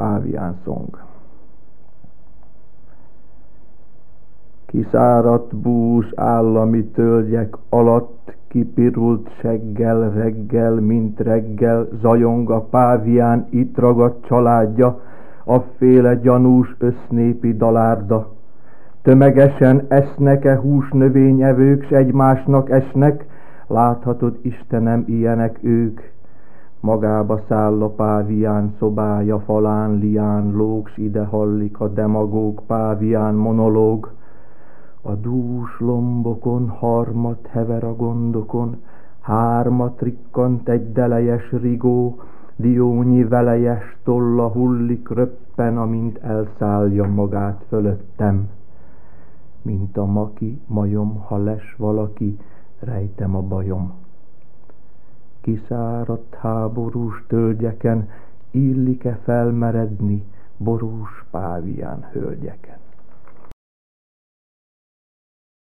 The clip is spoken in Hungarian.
Pávián szong. Kiszáradt bús állami tölgyek alatt, kipirult seggel reggel, mint reggel, zajong a pávián itt ragadt családja, afféle gyanús össznépi dalárda. Tömegesen esznek-e húsnövényevők, s egymásnak esnek, láthatod, Istenem, ilyenek ők. Magába száll a pávián szobája falán, lián lóg, s ide hallik a demagóg pávián monológ. A dús lombokon harmat hever a gondokon, hármat rikkant egy delejes rigó, diónyi velejes tolla hullik röppen, amint elszállja magát fölöttem. Mint a maki majom, ha les valaki, rejtem a bajom. Kiszáradt háborús tölgyeken illik-e felmeredni borús pávián hölgyeken?